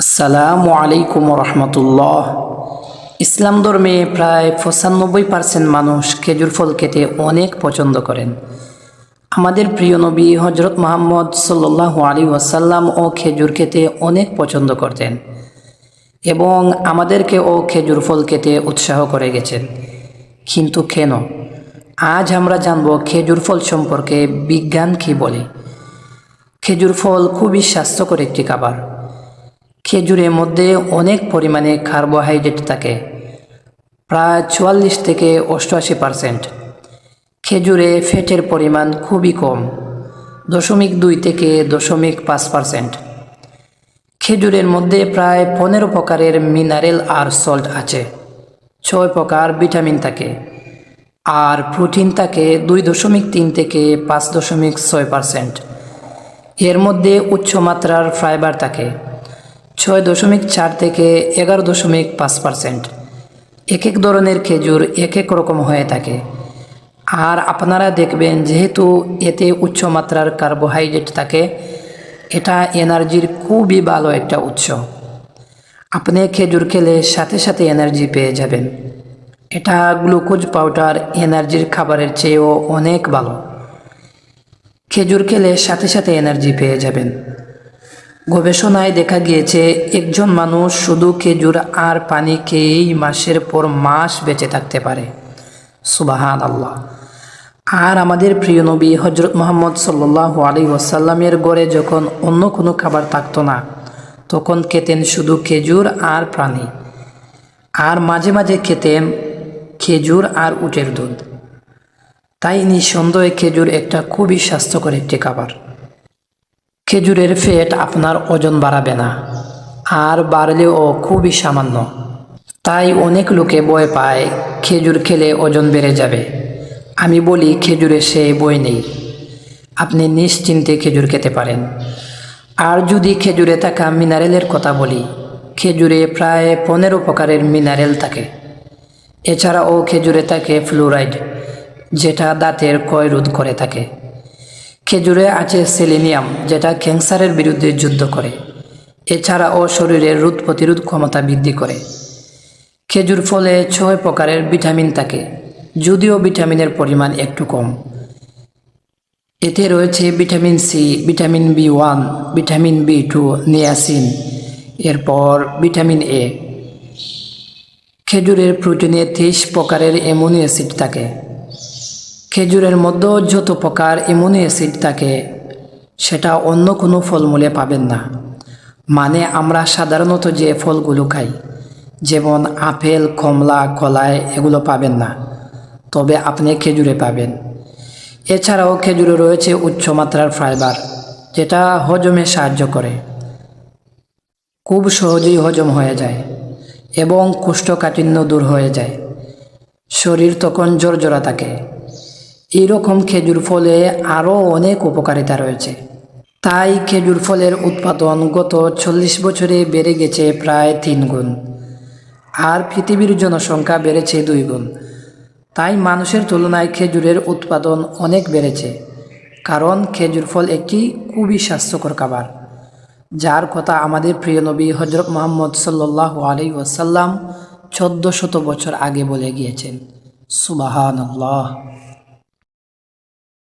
আসসালামু আলাইকুম রহমতুল্লাহ। ইসলাম ধর্মে প্রায় ৯৫% মানুষ খেজুর ফল খেতে অনেক পছন্দ করেন। আমাদের প্রিয় নবী হজরত মুহাম্মদ সাল্লাল্লাহু আলাইহি ওয়াসাল্লাম ও খেজুর খেতে অনেক পছন্দ করতেন এবং আমাদেরকেও খেজুর ফল খেতে উৎসাহ করে গেছেন। কিন্তু কেন? আজ আমরা জানব খেজুর ফল সম্পর্কে বিজ্ঞান কী বলে। খেজুর ফল খুবই স্বাস্থ্যকর একটি খাবার। খেজুরের মধ্যে অনেক পরিমাণে কার্বোহাইড্রেট থাকে, প্রায় ৪৪ থেকে ৮৮%। খেজুরে ফ্যাটের পরিমাণ খুবই কম, ০.২ থেকে ০.৫%। খেজুরের মধ্যে প্রায় ১৫ প্রকারের মিনারেল আর সল্ট আছে, ৬ প্রকার ভিটামিন থাকে, আর প্রোটিন থাকে ২.৩ থেকে ৫.৬%। এর মধ্যে উচ্চ মাত্রার ফাইবার থাকে ৬.৪ থেকে ১১.৫%। এক এক ধরনের খেজুর এক এক রকম হয়ে থাকে। আর আপনারা দেখবেন যেহেতু এতে উচ্চ মাত্রার কার্বোহাইড্রেট থাকে, এটা এনার্জির খুবই ভালো একটা উৎস। আপনি খেজুর খেলে সাথে সাথে এনার্জি পেয়ে যাবেন। এটা গ্লুকোজ পাউডার এনার্জির খাবারের চেয়েও অনেক ভালো। খেজুর খেলে সাথে সাথে এনার্জি পেয়ে যাবেন। গবেষণায় দেখা গিয়েছে একজন মানুষ শুধু খেজুর আর পানি খেয়েই মাসের পর মাস বেঁচে থাকতে পারে। সুবহানাল্লাহ। আর আমাদের প্রিয় নবী হজরত মুহাম্মদ সাল্লাল্লাহু আলাইহি ওয়াসাল্লামের ঘরে যখন অন্য কোনো খাবার থাকতো না, তখন খেতেন শুধু খেজুর আর পানি, আর মাঝে মাঝে খেতেন খেজুর আর উটের দুধ। তাই নিঃসন্দেহে খেজুর একটা খুবই স্বাস্থ্যকর একটি খাবার। খেজুরের ফ্যাট আপনার ওজন বাড়াবে না, আর বাড়লেও খুবই সামান্য। তাই অনেক লোকে ভয় পায় খেজুর খেলে ওজন বেড়ে যাবে। আমি বলি খেজুরে সেই ভয় নেই, আপনি নিশ্চিন্তে খেজুর খেতে পারেন। আর যদি খেজুরে থাকা মিনারেলের কথা বলি, খেজুরে প্রায় ১৫ প্রকারের মিনারেল থাকে। এছাড়াও খেজুরে থাকে ফ্লুরাইড, যেটা দাঁতের ক্ষয় রোধ করে থাকে। খেজুরে আছে সেলেনিয়াম, যেটা ক্যান্সারের বিরুদ্ধে যুদ্ধ করে। এছাড়াও শরীরের রোগ প্রতিরোধ ক্ষমতা বৃদ্ধি করে। খেজুর ফলে ৬ প্রকারের ভিটামিন থাকে, যদিও ভিটামিনের পরিমাণ একটু কম। এতে রয়েছে vitamin C, vitamin B one, vitamin B two, niacin, এরপর ভিটামিন এ। খেজুরের প্রোটিনে ২৩ প্রকারের অ্যামিনো অ্যাসিড থাকে। খেজুরের মধ্যে যত প্রকার অ্যামিনো অ্যাসিড থাকে সেটা অন্য কোনো ফলমূলে পাবেন না। মানে আমরা সাধারণত যে ফলগুলো খাই, যেমন আপেল, কমলা, কলাই, এগুলো পাবেন না, তবে আপনি খেজুরে পাবেন। এছাড়াও খেজুরে রয়েছে উচ্চমাত্রার ফাইবার, যেটা হজমে সাহায্য করে, খুব সহজেই হজম হয়ে যায় এবং কোষ্ঠকাঠিন্য দূর হয়ে যায়। শরীর তখন ঝরঝরা থাকে। এইরকম খেজুর ফলে আরও অনেক উপকারিতা রয়েছে। তাই খেজুর ফলের উৎপাদন গত ৪০ বছরে বেড়ে গেছে প্রায় ৩ গুণ, আর পৃথিবীর জনসংখ্যা বেড়েছে ২ গুণ। তাই মানুষের তুলনায় খেজুরের উৎপাদন অনেক বেড়েছে, কারণ খেজুর ফল একটি খুবই স্বাস্থ্যকর খাবার, যার কথা আমাদের প্রিয় নবী হজরত মুহাম্মদ সাল্লাল্লাহু আলাইহি ওয়াসাল্লাম ১৪০০ বছর আগে বলে গিয়েছেন। সুবহানাল্লাহ।